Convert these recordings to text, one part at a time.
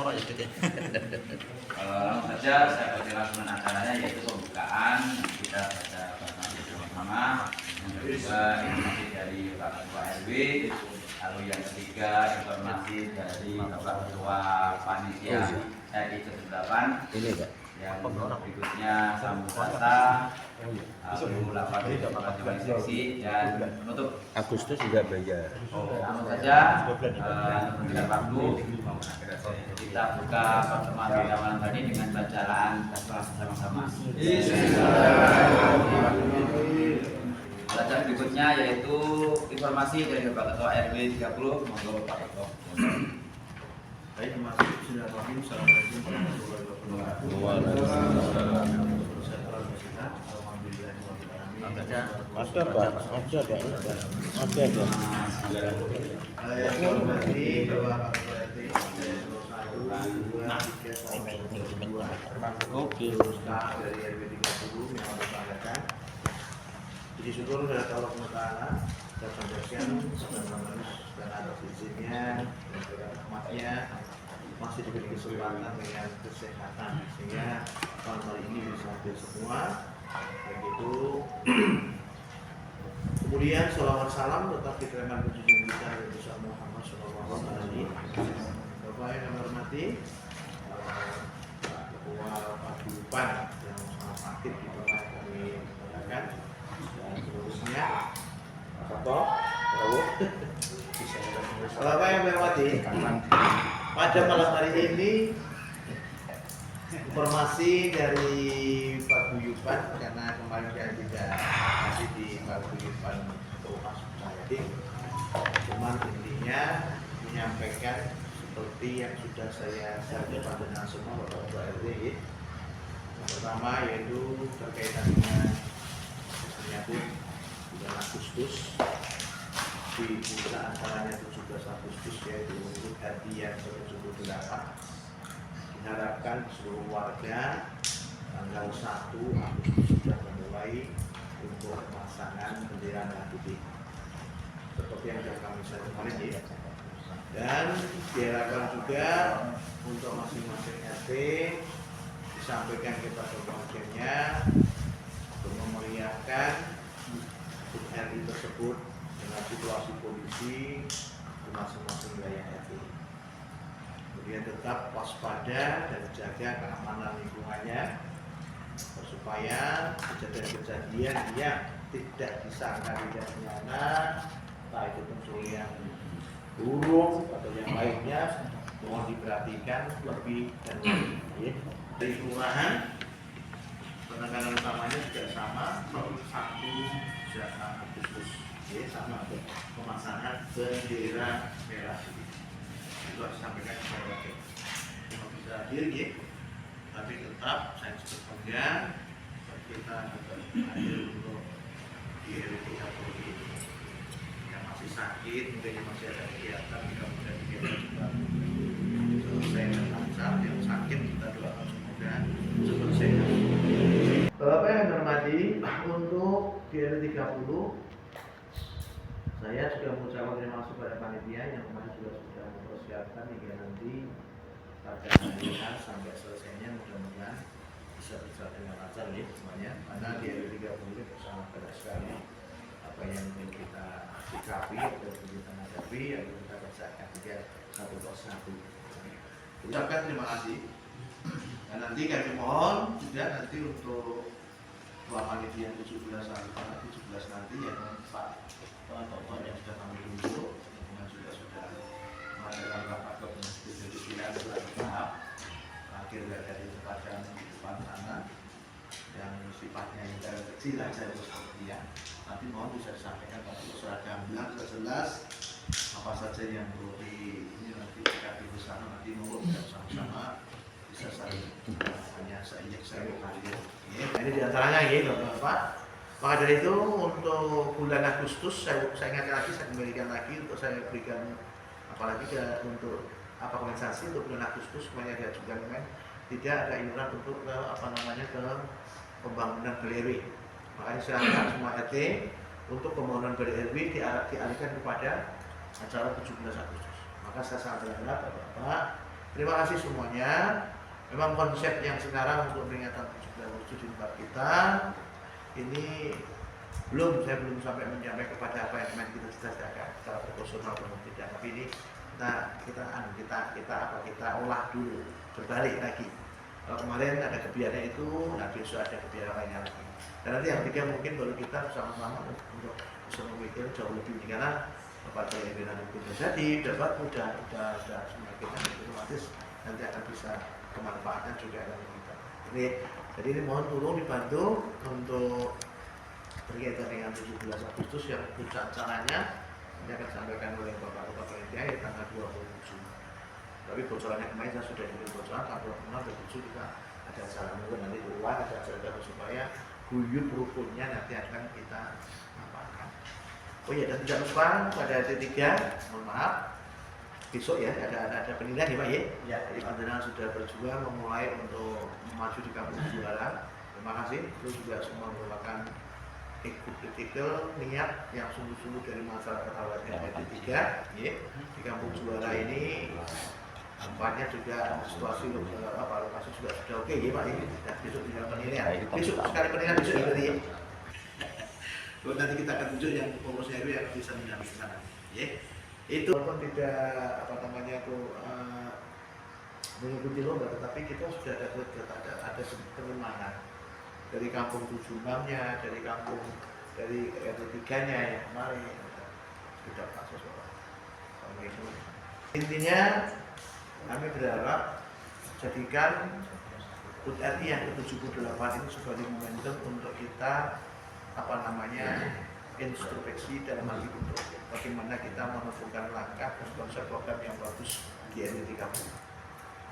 Langsung saja saya perkenalkan acaranya, yaitu pembukaan. Kita baca bersama-sama. Yang kedua informasi dari Bapak Ketua RW. Lalu yang ketiga informasi dari Bapak Ketua Panitia RI ke-8. Ini Pak. Yang berikutnya sambutan, lalu laporan inspeksi dan penutup. Agustus juga bayar. Langsung saja dengan waktu kita buka pertemuan kita malam hari dengan bacaan basmalah bersama-sama. Bacaan berikutnya yaitu informasi dari Bapak Ketua RW 30. Monggo Pak Ketua. Baik, terima kasih. Bismillahirrahmanirrahim. Assalamualaikum warahmatullahi wabarakatuh. Ada Pak, ada. Yang saya hormati Bapak Ketua RT 1, 2, 3, 1, Oke. dari RW 30 yang bersangkutan. Puji syukur kepada Allah Taala dan sampaikan dan atas izinnya dan juga rahmatnya masih diberi kesempatan dengan kesehatan sehingga malam hari ini bisa hadir semua. Begitu. Kemudian sholawat salam tetap diterima junjungan kita Nabi Muhammad SAW. Bapak yang kami hormati, Ketua Paguyuban yang sangat aktif di bawah kami mengadakan dan seterusnya. Bapak yang kami hormati, pada malam hari ini informasi dari Paguyuban karena kemarin saya tidak masih di Paguyuban Rumah Society, cuman intinya menyampaikan seperti yang sudah saya sampaikan dengan semua Bapak RW. Yang pertama yaitu berkaitan dengan menyambut bulan Agustus di bulan antaranya 17 Agustus yaitu untuk hari yang ke-78. Diharapkan seluruh warga tanggal 1 Agustus sudah memulai untuk pemasangan bendera merah putih seperti yang sudah kami sampaikan kemarin ya. Dan diharapkan juga untuk masing-masing RT disampaikan kepada bagiannya untuk memeriahkan RI tersebut dengan situasi kondisi di masing-masing wilayah RT. Kemudian tetap waspada dan jaga keamanan lingkungannya supaya kejadian-kejadian yang tidak disangka tidak nyata, entah itu pencurian burung atau yang lainnya, mohon diperhatikan lebih dan lebih. Dari kelurahan penanganan utamanya juga sama, 1 Agustus sama pemasangan bendera merah putih. Itu harus disampaikan kepada rakyat. Cuma bisa hadir ya, tapi tetap saya sebutkan kita juga hadir untuk di RW 30 yang masih sakit, mungkin masih ada kegiatan, mudah-mudahan kegiatan juga selesai dan lancar. Yang sakit kita doakan semoga cepat sehat. Bapak yang hormati, untuk di RW 30 saya sudah mengucapkan terima kasih pada panitia yang kemarin sudah mempersiapkan hingga nanti pada hari H sampai selesainya mudah-mudahan bisa berjalan dengan lancar ya semuanya. Karena di RW 30 ini bersama banyak sekali apa yang ingin kita sikapi atau kita hadapi, ayo kita kerjakan juga satu persatu. Ucapkan terima kasih. Dan nanti kami mohon juga nanti untuk Ketua Panitia 17 nanti yang Pak Tokoh yang sudah kami tunjuk, yang juga sudah mengadakan rapat koordinasi pimpinan tahap akhir dari tempatan di depan sana yang sifatnya yang kecil saja seperti ya. Nanti mohon bisa disampaikan pada seragam bilang jelas apa saja yang perlu ini nanti jika di sana nanti mohon sama-sama bisa saling hanya saya hadir. Ini diantaranya ya Bapak. Maka dari itu untuk bulan Agustus saya ingatkan lagi, saya kembalikan lagi untuk saya berikan apalagi untuk kompensasi untuk bulan Agustus semuanya diajukan kan tidak ada iuran untuk ke pembangunan GLRW. Makanya silakan semua RT untuk pembangunan GLRW dialihkan kepada acara 17 Agustus. Maka saya sangat berharap Bapak Terima kasih semuanya. Memang konsep yang sekarang untuk peringatan 17 Agustus di tempat kita ini saya belum sampai mencapai kepada apa yang kita cita-citakan secara proporsional atau tidak. Tapi ini kita olah dulu, berbalik lagi. Kalau kemarin ada kebiarannya itu, nah besok ada kebiasaan lainnya lagi. Dan nanti yang ketiga mungkin baru kita bersama-sama untuk bisa memikir jauh lebih ini, karena pada yang hukum jadi dapat udah semakin otomatis nanti akan bisa kemanfaatan juga dari kita. Jadi ini mohon tolong dibantu untuk berkaitan dengan 17 Agustus yang puncak acaranya ini akan disampaikan oleh Bapak Kepala Panitia tanggal 27. Tapi bocorannya kemarin saya sudah diberi bocoran tanggal 26 dan 27 kita ada acara mungkin nanti keluar ada acara supaya guyup rukunnya nanti akan kita amalkan. Oh iya, dan tidak lupa pada T3, mohon maaf besok ya ada penilaian ya Pak ya. Ya, jadi panjenengan sudah berjuang memulai untuk maju di kampung juara. Terima kasih. Itu juga semua merupakan kritikal niat yang sungguh-sungguh dari masyarakat awal T3 ya. Di kampung juara ini tempatnya juga situasi lokasi juga sudah oke ya Pak ini. Dan besok tinggal penilaian. Besok sekali penilaian besok ya berarti ya. Lalu nanti kita akan tunjuk yang pengurusnya itu yang bisa menyampaikan sana. Ya. Itu walaupun tidak mengikuti lomba, tetapi kita sudah ada penyemangat dari kampung 76-nya, dari kampung dari RT3-nya yang kemarin sudah kasus itu. Intinya kami berharap jadikan HUT RI yang ke-78 ini sebagai momentum untuk kita introspeksi dalam hal untuk bagaimana kita menentukan langkah dan konsep program yang bagus di RT3.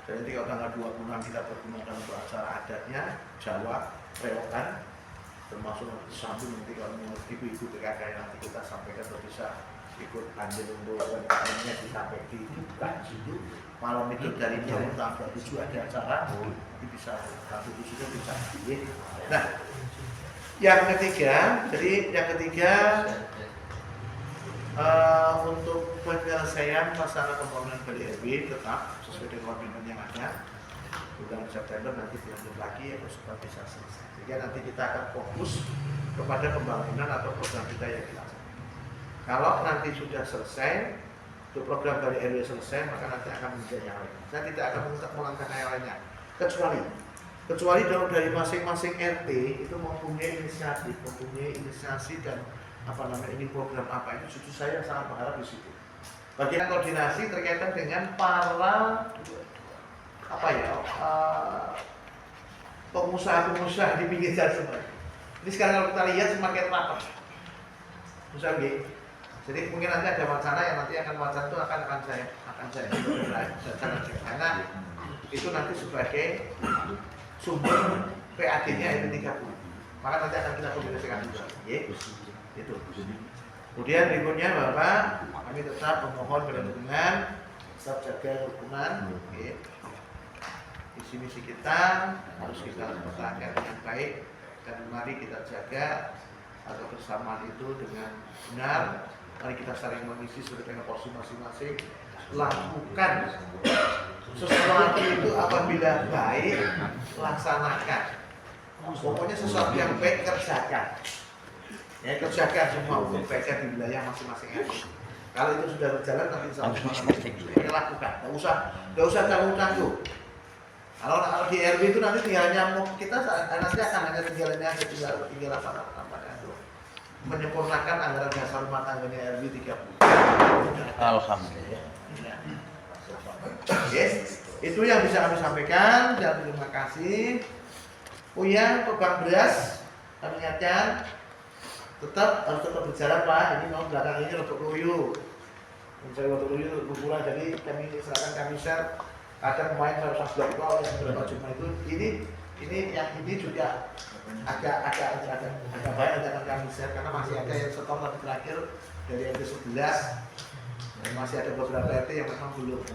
Jadi kalau tanggal 26 kita bergunakan untuk acara adatnya Jawa, Reokan, termasuk sambung nanti kalau menurut ibu-ibu PKK nanti kita sampaikan atau bisa ikut andil untuk UMKM-nya disampaikan dibuka di situ. Malam itu dari jam tanggal 7 ada acara, nanti bisa tanggal 7 itu bisa. Nah, yang ketiga untuk penyelesaian masalah pembangunan Bali RW tetap sesuai dengan komitmen yang ada. Bulan September nanti dilanjut lagi atau supaya bisa selesai. Jadi nanti kita akan fokus kepada pembangunan atau program kita yang dilaksanakan. Kalau nanti sudah selesai, untuk program Bali RW selesai, maka nanti akan menjadi yang lain. Saya tidak akan melangkahkan yang lainnya, kecuali dari masing-masing RT itu mempunyai inisiasi dan ini program apa itu justru saya sangat berharap di situ. Bagian koordinasi terkaitan dengan para pengusaha-pengusaha di pinggir jalan sebenarnya. Ini sekarang kalau kita lihat semakin rapat. Usaha G. Jadi mungkin nanti ada wacana yang nanti wacana itu akan saya karena itu nanti sebagai sumber PAD-nya itu 30. Maka nanti akan kita komunikasikan juga. Itu. Kemudian berikutnya Bapak, kami tetap memohon perlindungan, tetap jaga rukunan. Visi misi kita harus kita pertahankan dengan baik dan mari kita jaga atau bersamaan itu dengan benar. Mari kita saling mengisi sesuai dengan porsi masing-masing. Lakukan sesuatu itu apabila baik, laksanakan. Pokoknya sesuatu yang baik kerjakan. Ya, kerjakan semua untuk baiknya di wilayah masing-masing. Kalau itu sudah berjalan nanti kita lakukan. Nggak usah tanggung-tanggung. Kalau di RW itu nanti tinggal nyamuk kita nanti akan hanya tinggal apa itu menyempurnakan anggaran dasar rumah tangganya RW 30. Alhamdulillah. Yes, itu yang bisa kami sampaikan dan terima kasih. Tukang beras kami ingatkan harus tetap berjalan Pak. Ini mau belakang ini untuk loyo. Mencari untuk loyo bukulah. Jadi kami silakan kami share. Ada pemain 100 blok yang berapa cuma itu. Ini juga agak banyak yang kami share karena masih ada yang setor tapi terakhir dari RT 11 dan masih ada beberapa RT yang memang belum.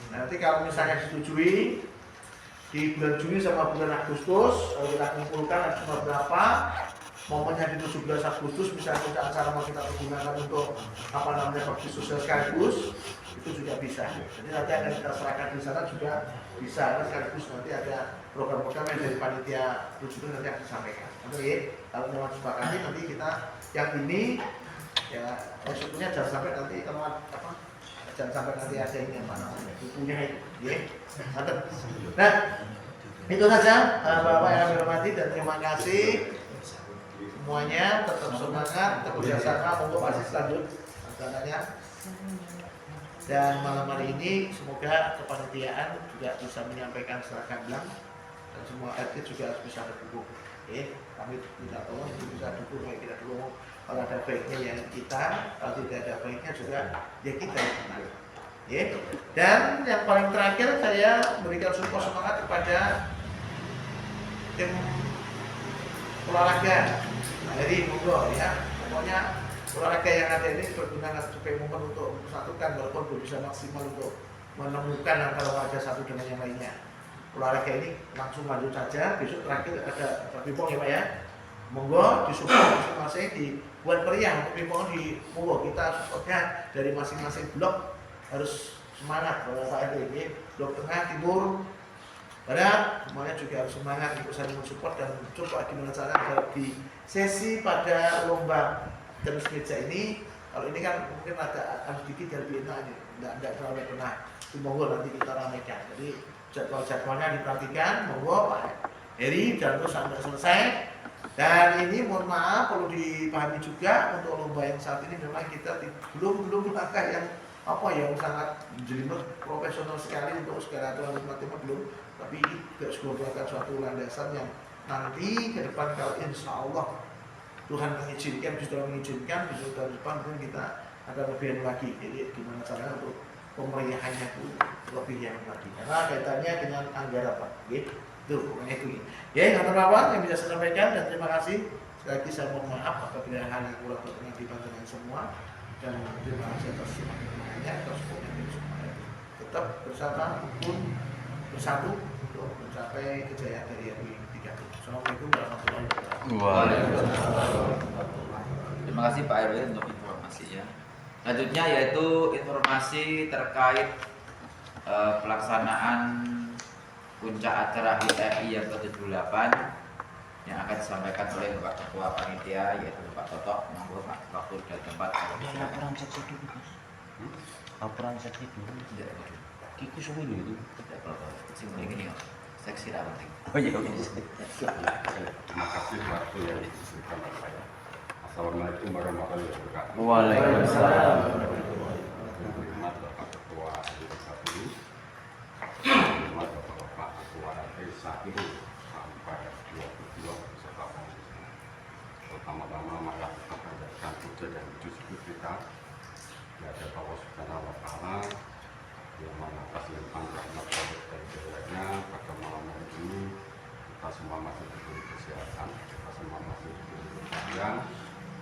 Nanti kalau misalnya disetujui di bulan Juni sama bulan Agustus, kalau kita kumpulkan ada cuma berapa, momennya di 17 Agustus misalnya kita acara mau kita gunakan untuk bakti sosial sekaligus, itu juga bisa. Jadi nanti akan kita serahkan di sana juga bisa. Sekaligus nanti ada program-program yang dari panitia rujukan nanti akan disampaikan. Oke, kalau memang disepakati nanti kita yang ini ya maksudnya jangan sampai nanti kalau apa jangan sampai nanti ada ini apa namanya bukunya itu, ya. Nah, itu saja Bapak yang kami hormati dan terima kasih semuanya, tetap semangat, bekerja sama untuk masih lanjut rencananya. Dan malam hari ini semoga kepanitiaan juga bisa menyampaikan secara gamblang dan semua RT juga harus bisa berdukung. Kami tidak tahu itu bisa dukung, kayak kita dukung. Kalau ada baiknya yang kita, kalau tidak ada baiknya juga ya kita yang menang. Dan yang paling terakhir saya berikan support semangat kepada tim olahraga. Nah, jadi monggo ya, pokoknya olahraga yang ada ini berguna sebagai momen untuk mempersatukan walaupun belum bisa maksimal untuk menemukan antara olahraga satu dengan yang lainnya. Olahraga ini langsung lanjut saja, besok terakhir ada ping-pong ya Pak ya. Monggo disupport masing-masing, dibuat meriah untuk ping-pong di monggo kita supportnya dari masing-masing blok harus semangat kalau Pak RT, blok tengah, timur, barat, semuanya juga harus semangat ikut saling mensupport dan coba gimana cara agar di sesi pada lomba tenis meja ini, kalau ini kan mungkin ada sedikit yang lebih enak, tidak terlalu pernah. Monggo nanti kita ramaikan. Jadi jadwal-jadwalnya diperhatikan, monggo Pak Heri dan terus sampai selesai. Dan ini mohon maaf perlu dipahami juga untuk lomba yang saat ini memang kita belum langkah yang apa yang sangat jelimet profesional sekali untuk segala aturan matematika belum, tapi juga merupakan suatu landasan yang nanti ke depan kalau insya Allah Tuhan mengizinkan, sudah mengizinkan di tahun depan pun kita akan lebih lagi. Jadi gimana caranya untuk pemeriahannya itu lebih yang lagi karena kaitannya dengan anggaran Pak. Itu itu. Ya, yang terbawa yang bisa saya sampaikan dan terima kasih. Sekali lagi saya mohon maaf apabila hal yang kurang berkenan di pandangan semua dan terima kasih atas semuanya atas semuanya semuanya. Tetap bersama pun bersatu untuk mencapai kejayaan dari RW 3. Assalamualaikum warahmatullahi wabarakatuh. Waalaikumsalam. Terima kasih Pak RW untuk informasinya. Selanjutnya yaitu informasi terkait pelaksanaan puncak acara HIRI yang ke-78 yang akan disampaikan oleh Bapak Ketua Panitia yaitu Bapak Toto. Monggo Pak, waktu dan tempat. Laporan seksi dulu Mas. Laporan seksi dulu. Tidak, Kiku semua itu. tidak perlu. Ini seksi apa penting. Oh iya oke. Terima kasih waktu yang diberikan kepada saya. Assalamualaikum warahmatullahi wabarakatuh. Waalaikumsalam. Hormat Bapak Ketua RW 1, hormat Bapak Ketua RW 1 sampai 22 beserta pengurusnya. Pertama-tama marilah kita panjatkan puja dan puji syukur kita kepada Allah Subhanahu wa Ta'ala yang mana atas limpahan rahmat dan jalannya pada malam hari ini kita semua masih diberi kesehatan, kita semua masih diberi kebahagiaan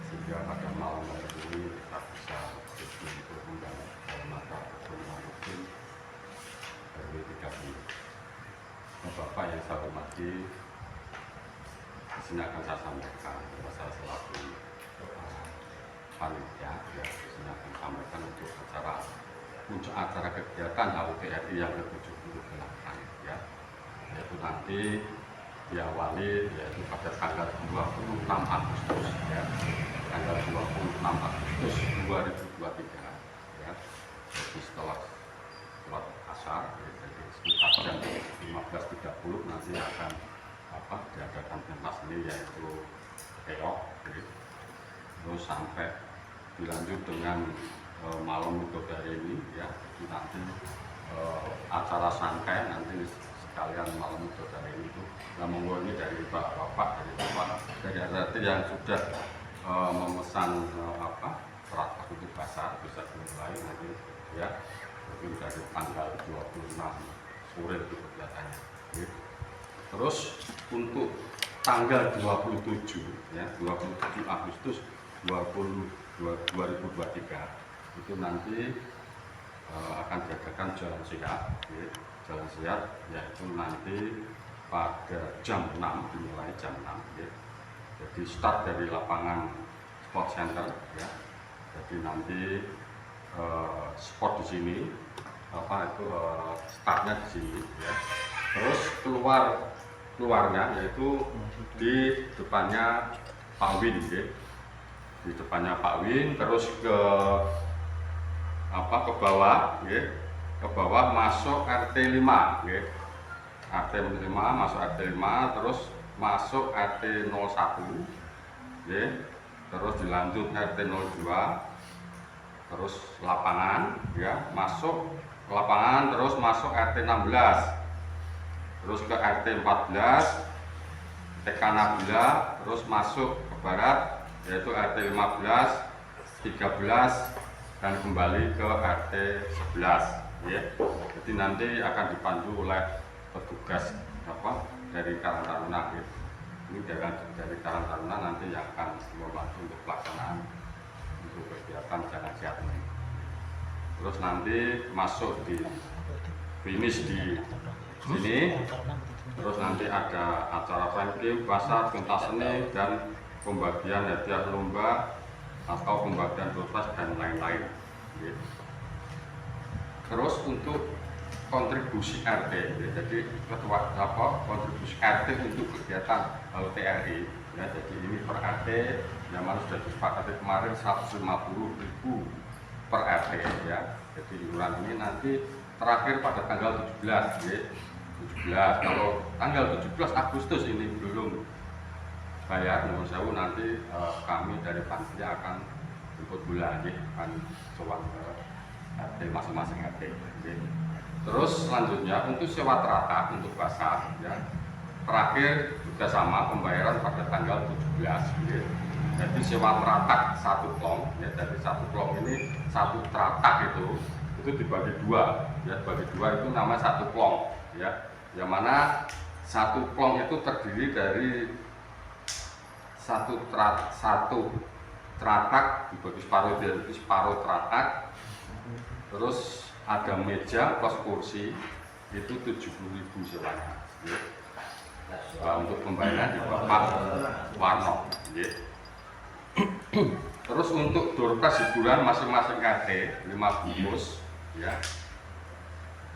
sehingga pada malam hari ini kita bisa berkumpul dan dalam mata pertemuan rutin RW 3. Bapak yang saya hormati, di sini akan saya sampaikan bahwa saya selaku panitia ya, di sini akan sampaikan untuk puncak acara kegiatan HUTRI yang ke-78 ya, yaitu nanti diawali yaitu pada tanggal 26 Agustus ya, tanggal 26 Agustus 2023 ya, jadi setelah sholat asar jadi sekitar jam 15.30 nanti akan diadakan pentas seni yaitu keok gitu. Terus sampai dilanjut dengan malam Widodari ini ya, itu nanti acara sangkai nanti sekalian malam Widodari itu. Nah, monggo ini dari Bapak dari RT yang sudah memesan serat untuk pasar bisa dimulai nanti ya, mungkin dari tanggal 26 sore itu kegiatannya. Gitu. Terus untuk tanggal 27 ya, 27 Agustus 2023 itu nanti akan diadakan jalan sehat, ya. Jalan sehat yaitu nanti pada jam 6 dimulai jam 6 ya. Jadi start dari lapangan sport center ya. Jadi nanti spot di sini, startnya di sini ya. Terus keluarnya yaitu di depannya Pak Win ya. Di depannya Pak Win, terus ke bawah ya. Ke bawah masuk RT 5 ya. RT 5 masuk RT 5, terus masuk RT 01 ya. Terus dilanjut RT 02, terus lapangan ya, masuk ke lapangan, terus masuk RT 16, terus ke RT 14 TK Nabila, terus masuk ke barat yaitu RT 15, 13 dan kembali ke RT 11 ya. Jadi nanti akan dipandu oleh petugas dari Karang Taruna ya. Ini dari Karang Taruna nanti yang akan membantu untuk pelaksanaan untuk kegiatan jalan sehat ini. Terus nanti masuk di finish di sini, terus nanti ada acara franking, pasar, pentas seni, dan pembagian hadiah lomba atau pembagian doorpass dan lain-lain. Terus untuk kontribusi RT, jadi kontribusi RT untuk kegiatan LTRI, ya, jadi ini per RT yang sudah disepakati kemarin 150.000 per RT ya. Jadi iuran ini nanti terakhir pada tanggal 17 ya. 17. Kalau tanggal 17 Agustus ini belum bayar, menurut saya nanti kami dari panitia akan ikut bola ya, akan coba ke RT masing-masing RT ya. Terus selanjutnya untuk sewa teratak untuk basah ya. Terakhir juga sama pembayaran pada tanggal 17 ya. Jadi sewa teratak 1 klong ya, jadi 1 klong ini 1 teratak itu dibagi 2 ya, bagi 2 itu namanya 1 klong ya. Yang mana 1 klong itu terdiri dari 1 teratak dibagi separuh, jadi separuh teratak. Terus ada meja plus kursi itu 70.000 sewanya ya. Nah, untuk pembayaran di Bapak Warno ya. Terus untuk doorpass hiburan masing-masing RT 5 bungkus ya,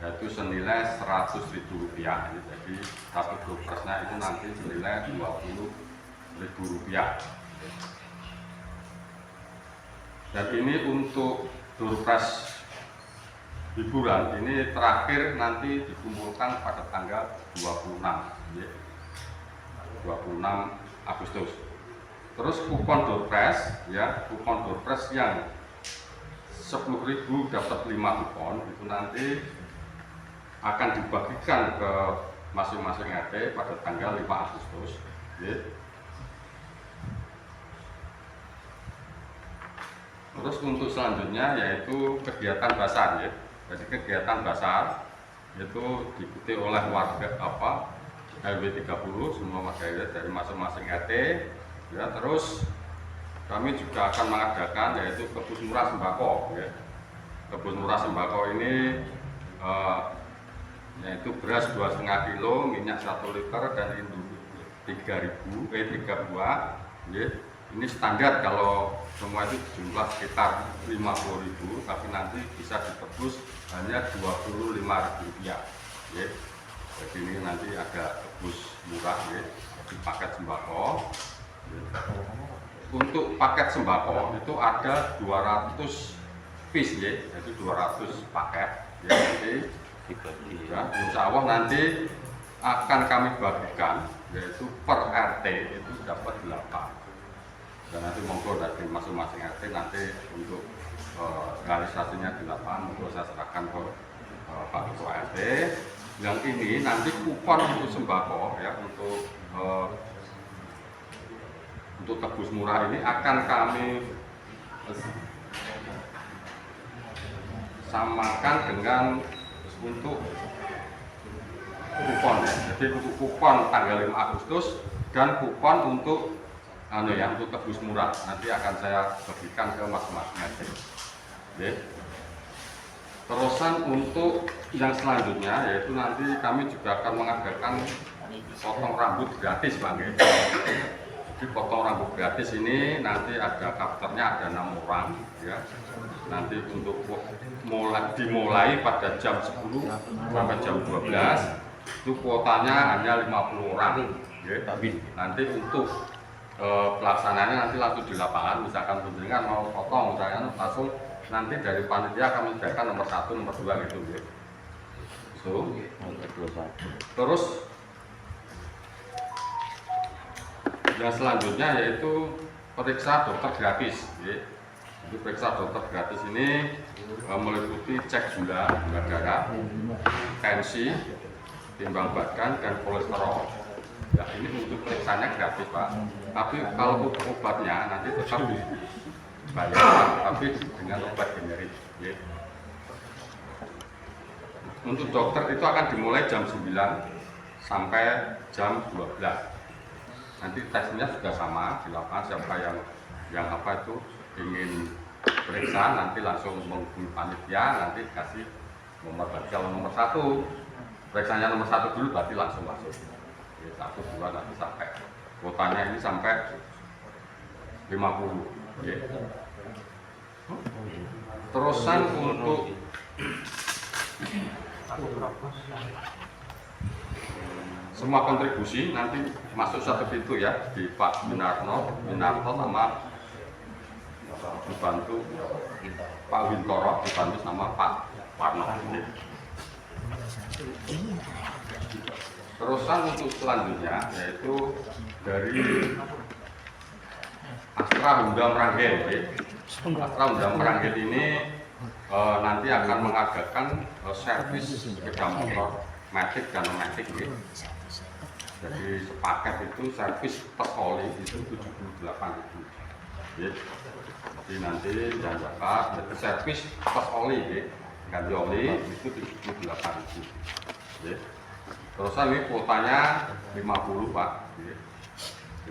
yaitu senilai Rp100.000 ya. Jadi satu doorpassnya itu nanti senilai Rp20.000. Dan ini untuk doorpass hiburan ini terakhir nanti dikumpulkan pada tanggal 26 ya. 26 Agustus. Terus kupon doorpass ya, kupon doorpass yang 10.000 dapat 5 kupon itu nanti akan dibagikan ke masing-masing RT pada tanggal 5 Agustus ya. Terus untuk selanjutnya yaitu kegiatan basar ya. Jadi kegiatan basar itu diikuti oleh warga RW 30 semua warga dari masing-masing RT ya. Terus kami juga akan mengadakan yaitu kebus murah sembako ya. Kebus murah sembako ini yaitu beras 2,5 kilo, minyak 1 liter dan induk 3 buah ya. Ini standar kalau semua itu jumlah sekitar 50.000, tapi nanti bisa ditebus hanya Rp25.000 ya. Jadi ini nanti ada tebus murah ya, di paket sembako ya. Untuk paket sembako itu ada 200 piece ya, jadi 200 paket ya. Nanti ya, insya Allah nanti akan kami bagikan yaitu per RT itu dapat 8. Dan nanti monggo dari masing-masing RT nanti untuk realisasinya di lapangan monggo saya serahkan ke Pak Ketua RT. Yang ini nanti kupon untuk sembako ya, untuk tebus murah ini akan kami samakan dengan untuk kupon ya. Jadi untuk kupon tanggal 5 Agustus dan kupon untuk untuk tebus murah nanti akan saya bagikan ke masing-masing RT. Terusan untuk yang selanjutnya yaitu nanti kami juga akan mengadakan potong rambut gratis Bang. Jadi potong rambut gratis ini nanti ada kapternya ada 6 orang ya. nanti untuk dimulai pada jam 10 sampai jam 12 itu kuotanya hanya 50 orang. Nanti untuk pelaksananya nanti langsung di lapangan, misalkan kunjungan mau potong misalkan langsung nanti dari panitia akan menyediakan nomor 1, nomor 2 gitu. Terus yang selanjutnya yaitu periksa dokter gratis. Jadi periksa dokter gratis ini meliputi cek gula darah, tensi, timbang badan, dan kolesterol. Ya, ini untuk periksanya gratis Pak. Tapi kalau untuk obatnya nanti tetap dibayar, tapi dengan obat generik. Untuk dokter itu akan dimulai jam 9 sampai jam 12. Nanti tesnya sudah sama di lapangan, siapa yang apa itu ingin periksa nanti langsung menghubungi panitia, nanti kasih nomor. Kalau nomor 1 periksanya nomor 1 dulu berarti langsung masuk. 1, 2 nanti sampai kuotanya ini sampai 50. Terusan untuk semua kontribusi nanti masuk satu pintu ya, di Pak Winarto sama dibantu Pak Wintoro, dibantu sama Pak Warno. Terusan untuk selanjutnya yaitu dari Astra Honda Meranggen. Astra Honda Meranggen ini nanti akan mengadakan servis sepeda motor matic dan non-matic. Jadi sepaket itu servis tes oli itu 78.000. Jadi nanti jangan lupa jadi servis tes oli, ganti oli itu 78.000. Terusan ini kuotanya 50 Pak. Jadi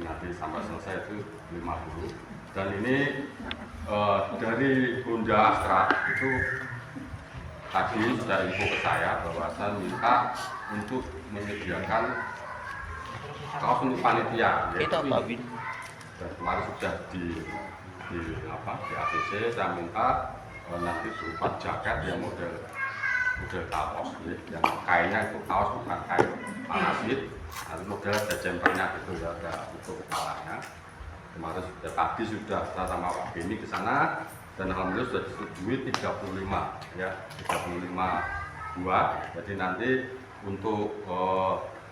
nanti sampai selesai itu 50. Dan ini dari Honda Astra itu tadi sudah info ke saya bahwa saya minta untuk menyediakan kaos untuk panitia. Dan kemarin sudah di ACC saya minta nanti berupa jaket yang model kaos, yang kainnya itu kaos bukan kain parasit, nanti model ada jempernya gitu ya, ada untuk kepalanya. Kemarin sudah tadi sudah saya sama Pak Beni ke sana dan alhamdulillah sudah disetujui 35 ya, 35 buah. Jadi nanti untuk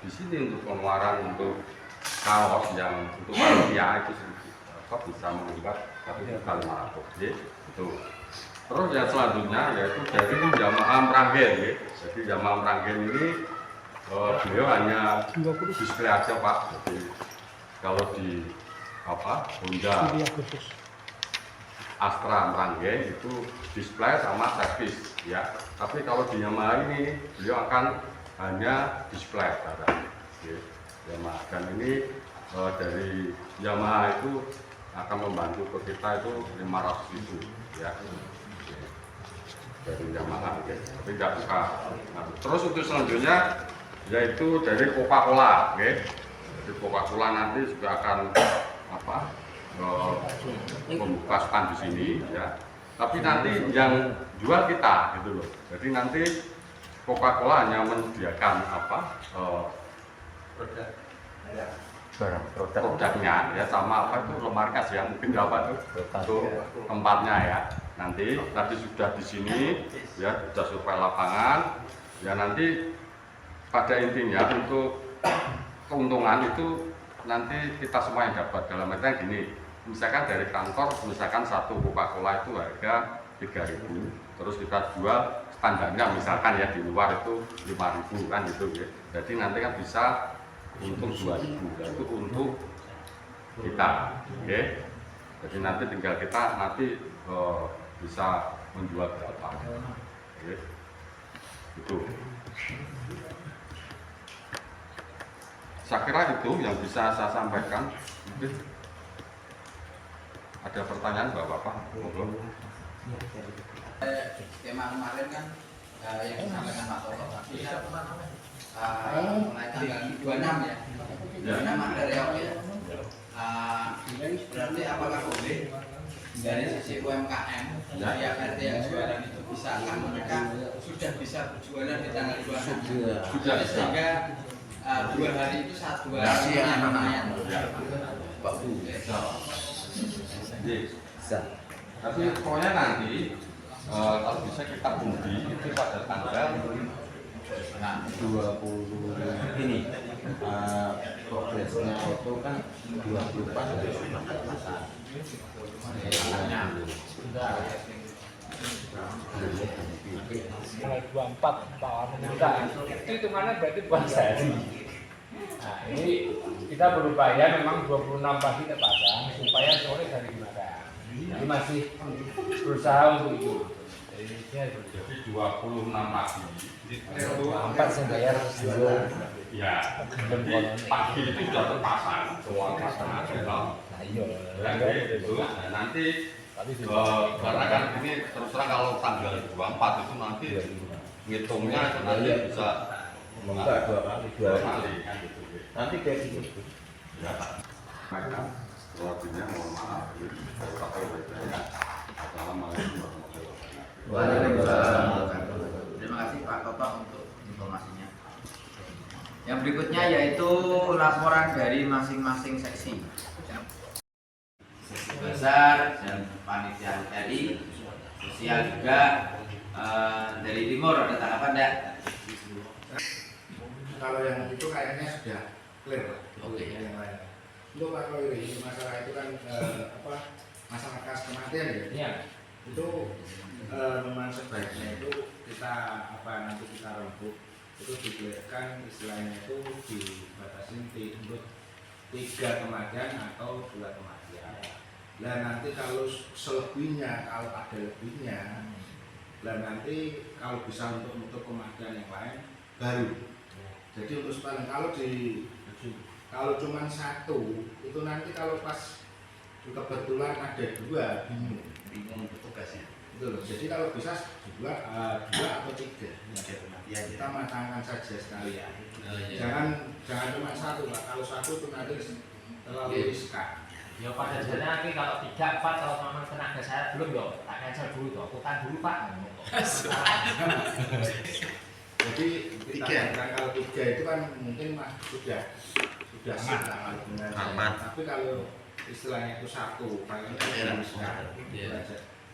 di sini untuk pengeluaran untuk kaos yang untuk panitia itu bisa meningkat 1.500.000 itu. Terus yang selanjutnya yaitu dari Yamaha Meranggen. Jadi Yamaha Meranggen ini beliau hanya display aja Pak. Jadi kalau di Honda Astra Meranggen itu display sama servis ya. Tapi kalau di Yamaha ini beliau akan hanya display Yamaha. Dan ini dari Yamaha itu akan membantu ke kita itu 500.000 ya. Dari Yamaha, tapi tidak buka. Terus untuk selanjutnya yaitu dari Coca-Cola, Jadi Coca-Cola nanti juga akan membuka stand di sini, ya. Tapi nanti yang jual kita, gitu loh. Jadi nanti Coca-Cola hanya menyediakan produknya, ya, sama itu lemari kas yang mungkin itu untuk tempatnya ya. Nanti tadi sudah di sini ya, sudah survei lapangan ya. Nanti pada intinya untuk keuntungan itu nanti kita semua yang dapat. Dalam artian gini, misalkan dari kantor misalkan satu Coca-Cola itu harga 3.000, terus kita jual standarnya misalkan ya di luar itu 5.000 kan gitu ya. Jadi nanti kan bisa untung 2.000, itu untuk kita, oke. Jadi nanti tinggal kita bisa menjual berapa, oke. Itu. Saya kira itu yang bisa saya sampaikan. Mungkin ada pertanyaan Bapak-Bapak? Skema kemarin kan yang disampaikan Pak Toto mulai tanggal 26 ya, 26 ada reok ya. Berarti apakah boleh dari sisi UMKM ya RT yang jualan itu bisa kan mereka sudah bisa berjualan di tanggal 26 Sudah. sehingga 2 hari itu dua hari yang lumayan. Pak Bu. Bisa. Tapi pokoknya nanti kalau bisa kita undi itu pada tanggal 20 ini progresnya itu kan 24 dari pasar. Tanggal 24 Pak Meminta itu hitungannya berarti bukan sehari. Nah ini kita berupaya memang 26 pagi kita pasang supaya sore dari digunakan. Ini masih berusaha untuk itu. jadi 26 pagi. 24 saya bayar dulu. Ya, jadi pagi itu sudah terpasang, semua pasang nasional. Nah iya. Itu, nah, nanti karena kan ini terus terang kalau tanggal 24 itu nanti ngitungnya itu nanti bisa Enggak dua kali kan gitu. nanti kayak gitu. Ya, mereka selanjutnya mohon maaf. Assalamualaikum warahmatullahi wabarakatuh. Waalaikumsalam. Terima kasih Pak Toto untuk informasinya. Yang berikutnya yaitu laporan dari masing-masing seksi. Seksi besar dan panitia RI, sosial juga. Dari timur ada tanggapan enggak? Kalau yang itu kayaknya sudah clear lah. Oke. Yang lain. Untuk Pak Koiri, masalah itu kan masalah kas kematian ya. Iya. Itu memang sebaiknya itu kita nanti kita rembuk itu diberikan istilahnya itu dibatasin untuk 3 kematian atau 2 kematian. Dan nanti kalau selebihnya, kalau ada lebihnya, dan nanti kalau bisa untuk menutup kematian yang lain baru. Jadi untuk sepanjang kalau cuma 1 itu nanti kalau pas kebetulan ada 2 Bingung petugasnya. itu loh. Jadi kalau bisa 2 atau 3 ya kita matangkan saja sekalian. Jangan cuma 1 Pak. Kalau 1 itu nanti terlalu riskan. Ya pada dasarnya nanti kalau 3, 4 kalau memang tenaga saya belum yo tak cancel dulu tuh, akutan dulu Pak. Jadi kita kalau 3 itu kan mungkin sudah sip lah dengan Aman. tapi kalau istilahnya itu 1 paling riskan.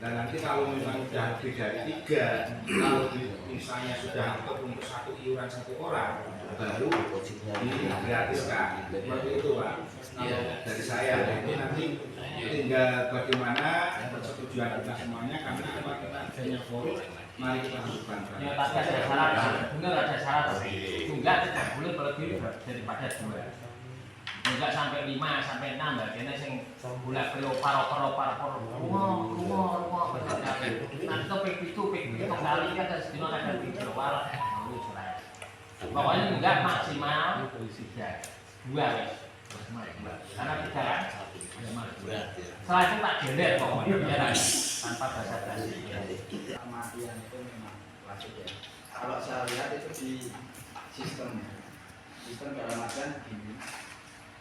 Dan nanti kalau misalnya sudah lebih dari 3, kalau misalnya sudah untuk 1 iuran 1 orang baru digratiskan. Seperti itu Pak. Kalau dari saya jadi nanti tinggal bagaimana persetujuan kita semuanya karena kita adanya forum, mari kita lakukan. Ya tapi ada syarat, benar ada syarat. Enggak tidak boleh lebih daripada 2. Enggak sampai 5 sampai 6 lah. Kene sing bolak balik opar. Rumah. Nanti pek itu kali kan sedino ada 3 walah. Pokoknya enggak maksimal 2 wis. Karena 3 kan setelah itu tak gender pokoknya tanpa basa-basi. Kematian itu memang klasik ya. Kalau saya lihat itu di sistem dalam artian begini.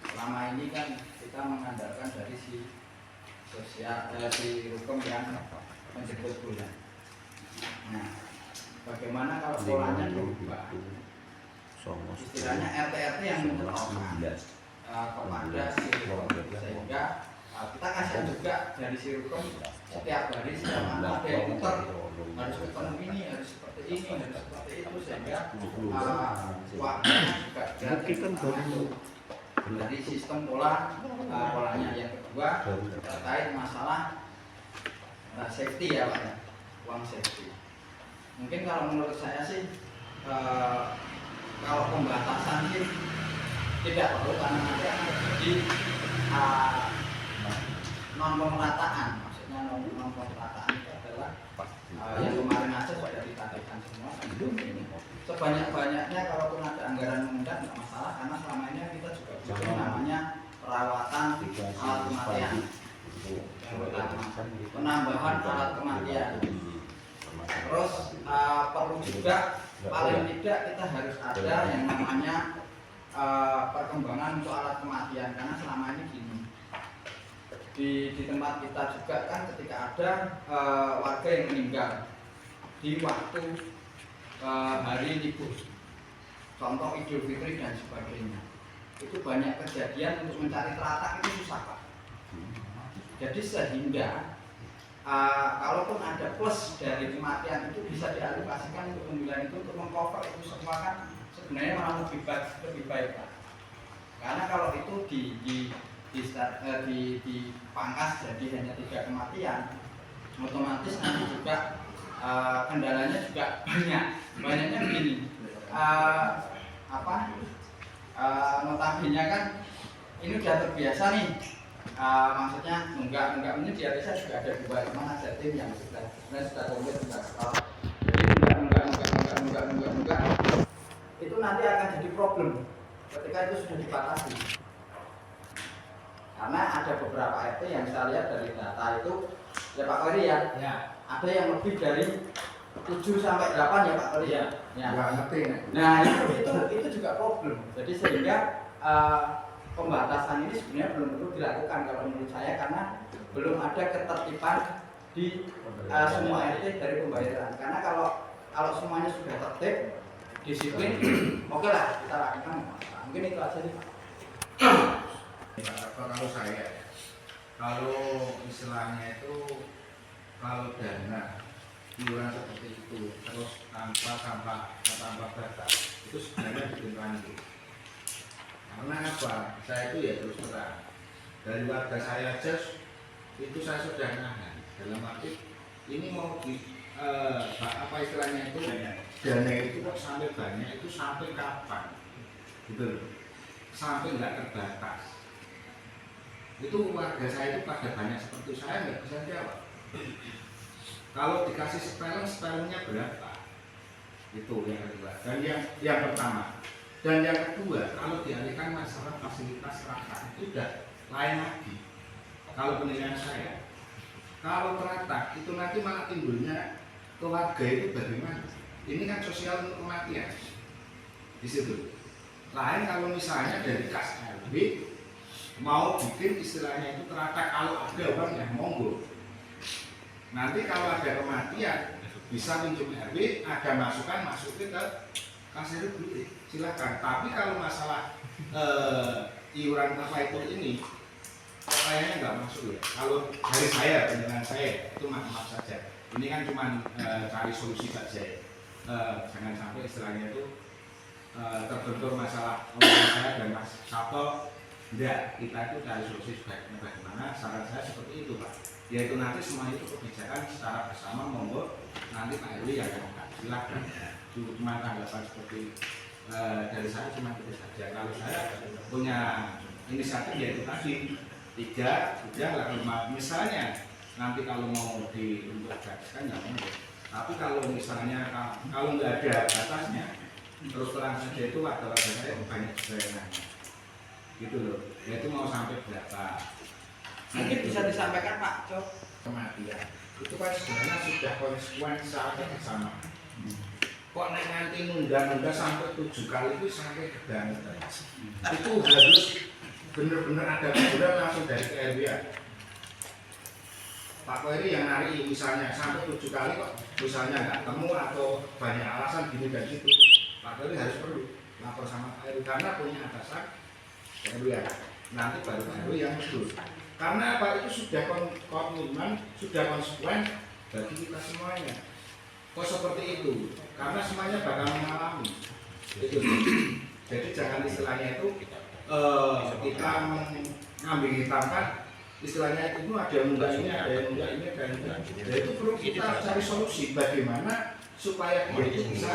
Selama ini kan kita mengandalkan dari si sosial si hukum yang menjemput bulan. Nah, bagaimana kalau polanya berubah? Istilahnya RT yang menentukan kepada si hukum sehingga kita kasihan juga dari si hukum setiap hari setiap ada yang muter harus ketemu ini harus seperti ini harus seperti itu sehingga waktunya juga dari sistem polanya. Yang kedua terkait masalah safety ya Pak ya, uang safety. Mungkin kalau menurut saya sih kalau pembatasan sih tidak perlu karena nanti akan terjadi non pemerataan. Maksudnya non pemerataan itu adalah yang kemarin aja sudah ditagihkan semua ini sebanyak-banyaknya. Kalaupun ada anggaran mengendap nggak masalah karena selama ini kita juga butuh namanya perawatan alat kematian. Yang pertama penambahan alat kematian. Terus perlu juga paling tidak kita harus ada yang namanya perkembangan untuk alat kematian karena selama ini gini di tempat kita juga kan ketika ada warga yang meninggal di waktu hari libur, contoh Idul Fitri dan sebagainya, itu banyak kejadian untuk mencari teratak itu susah Pak. Jadi sehingga kalaupun ada plus dari kematian itu bisa dialokasikan untuk pemilihan itu untuk mengcover itu semua kan sebenarnya malah lebih baik Pak. Karena kalau itu dipangkas jadi hanya 3 kematian, otomatis nanti juga kendalanya juga banyaknya begini. Notabene kan ini udah terbiasa nih. Maksudnya enggak ini di Arisa juga ada 2 teman, ada tim yang sudah komit sudah sekolah. Jadi enggak itu nanti akan jadi problem ketika itu sudah dibatasi. Karena ada beberapa RT yang saya lihat dari data itu ya Pak Kori ya, ada yang lebih dari 7 sampai 8 ya Pak Kori ya. Nah itu juga problem. Jadi sehingga pembatasan ini sebenarnya belum perlu dilakukan kalau menurut saya, karena belum ada ketertiban di semua RT dari pembayaran. Karena kalau semuanya sudah tertib, disiplin, oke lah kita lakukan. Mungkin itu aja nih Pak. Kalau saya, kalau istilahnya itu kalau dana iuran seperti itu terus tanpa batas itu sebenarnya bikin rancu. Karena apa? Saya itu ya terus terang dari warga saya aja itu saya sudah nahan. Dalam arti ini mau di apa istilahnya itu dana itu kok sampai banyak, itu sampai kapan? Gitu, sampai nggak terbatas. Itu warga saya itu pada banyak seperti saya nggak bisa jawab. Kalau dikasih spelling-spellingnya berapa? Itu yang kedua. Dan yang pertama. Dan yang kedua, kalau dialihkan masalah fasilitas teratak itu udah lain lagi. Kalau penilaian saya, kalau teratak itu nanti malah timbulnya keluarga itu bagaimana? Ini kan sosial untuk kematian. Di situ. Lain kalau misalnya dari kas RW mau bikin istilahnya itu teratak, kalau ada orang yang monggo. Nanti kalau ada kematian bisa pinjam RW, ada masukan masukin ke kasir RW, silakan. Tapi kalau masalah iuran apa itu ini kayaknya nggak masuk ya. Kalau dari saya, penilaian saya itu maaf saja. Ini kan cuma cari solusi saja. Jangan sampai istilahnya itu terbentur masalah omongan saya dan Mas Sabto. Tidak, kita itu cari solusi sebaiknya bagaimana. Saran saya seperti itu Pak. Yaitu nanti semua itu kebijakan secara bersama, monggo nanti Pak RW yang akan silakan. Cuma tanggapan seperti dari saya cuma itu saja. Kalau saya punya inisiatif yaitu tadi 3, udah 5. Misalnya nanti kalau mau untuk gratiskan ya monggo. Tapi kalau misalnya kalau nggak ada batasnya, terus terang saja itu warga-warga saya banyak sebenarnya. Gitu loh, yaitu mau sampai berapa? Mungkin bisa disampaikan Pak Cok. Kematian itu kan sebenarnya sudah konsekuensinya bersama. Kok nanti nunda sampai 7 kali itu sampai kebangetan. Itu harus benar-benar ada teguran langsung dari KRW. Pak Kori yang nari misalnya sampai 7 kali kok misalnya nggak temu atau banyak alasan gini dan gitu, Pak Kori harus perlu lapor sama KRW karena punya atasan KRW. Nanti baru KRW yang betul. Karena apa, itu sudah komitmen, sudah konsekuen bagi kita semuanya. Kok seperti itu? Karena semuanya bakal mengalami. Itu. Jadi jangan istilahnya itu kita mengambil hitamkan istilahnya itu ada yang enggak ini, ada yang enggak ini, ada yang enggak. Jadi itu perlu kita cari solusi bagaimana supaya dia itu bisa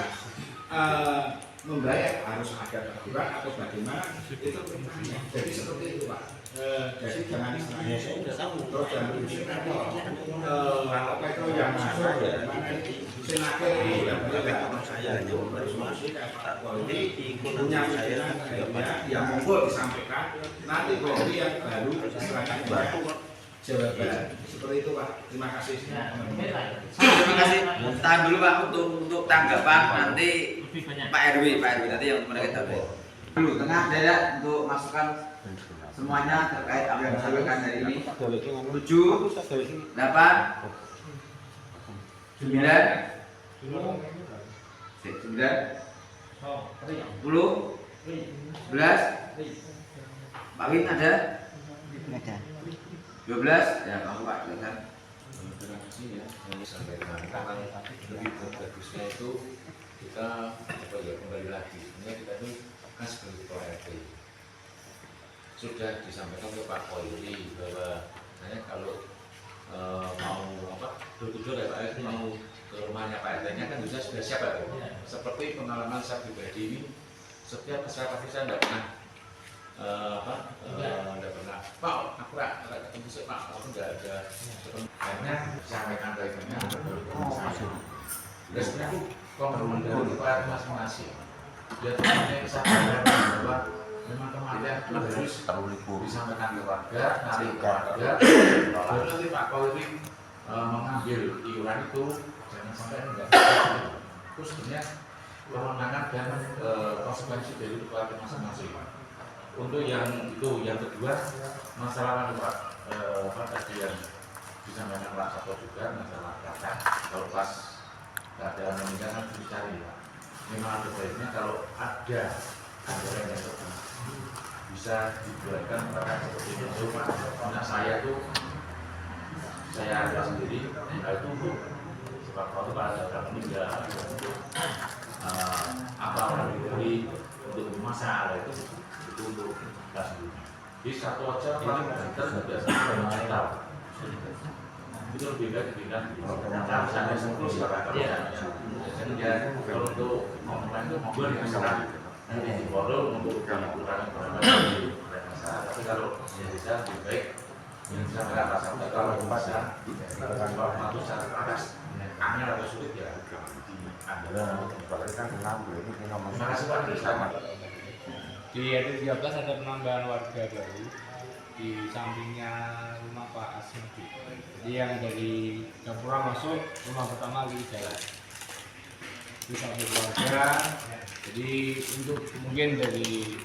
membayar, harus ada teguran atau bagaimana itu perintahnya. Jadi seperti itu Pak. Jadi jangan istilahnya terus jangan diusir apa itu yang masuk bagaimana itu senakir itu yang bersolusi kayak Pak Kori punya pikiran yang monggo disampaikan nanti Kori yang baru istilahnya jawaban seperti itu Pak. Terima kasih. Terima kasih. Tahan dulu Pak untuk tanggapan nanti Pak RW nanti yang mereka tahu. Dulu tengah dada untuk masukkan semuanya terkait apa yang disampaikan hari ini. 7, 8, 9, 10, 11, Pak Win ada? 12, ya kamu Pak silakan. Terima kasih ya, saya sampaikan lebih bagusnya itu kita kembali lagi. Sebenarnya kita itu kan sebagai ketua RT sudah disampaikan ke Pak Koiri bahwa saya kalau mau door-to-door ya Pak RT, mau ke rumahnya Pak RT-nya kan sudah siap ya. Seperti pengalaman saya pribadi ini, setiap kesalahan saya tidak pernah tidak pernah Pak, aku ketemu sih Pak, aku nggak ada karena sampaikan baiknya dan sebenarnya komitmen dari Pak masing-masing dia tuh punya kesadaran bahwa memang kematian itu harus disampaikan ke warga, nanti ke warga lalu nanti Pak Koiri mengambil iuran itu jangan sampai enggak itu sebenarnya kewenangan dan konsekuensi dari keluarga masing-masing. Untuk yang itu, yang kedua masalah apa tadi yang disampaikan Pak Sato juga masalah data. Kalau pas ada meninggal kan dicari Pak. Memang ada baiknya kalau ada anggaran yang lebih bisa dibuatkan pada seperti itu Pak. Karena saya tuh saya ada sendiri, saya tunggu sebab waktu pada meninggal apa orang diberi untuk masalah itu untuk gas dulu. Di satu aja paling banter biasanya mencetak. Itu lebih baik diberikan sampai 10 silakan. Jadi kalau untuk online itu mobil yang serang nanti diborong untuk ukuran berapa masalah. Tapi kalau bisa lebih baik yang bisa merasa kalau bisa kalau secara atas angin atau sulit ya. Terima kasih Pak. Di RT 13 ada penambahan warga baru di sampingnya rumah Pak Asmudi. Jadi yang dari Gapura masuk rumah pertama di jalan. Itu satu keluarga. Jadi untuk mungkin dari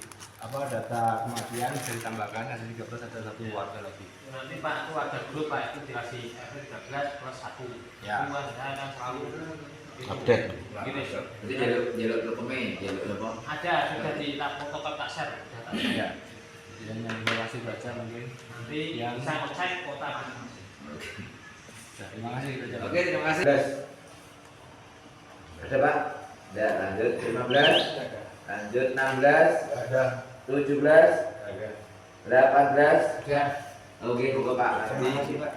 data kematian bisa ditambahkan ada 13 ada satu warga lagi. Nanti Pak itu ada grup Pak itu dikasih RT 13 plus 1. Ya. Itu saya akan selalu Update. Gini. Jadi jalur dokumen, jalur apa? Ada sudah di foto tak share. Ya. Jadi yang lokasi baca mungkin Nanti yang bisa ngecek kota masing-masing. terima kasih. Oke, terima kasih. Ada Pak? Ada, lanjut 15, lanjut 16, Ada. 17, Ada. 18. Ada. Oke, buka Pak. Terima kasih Pak.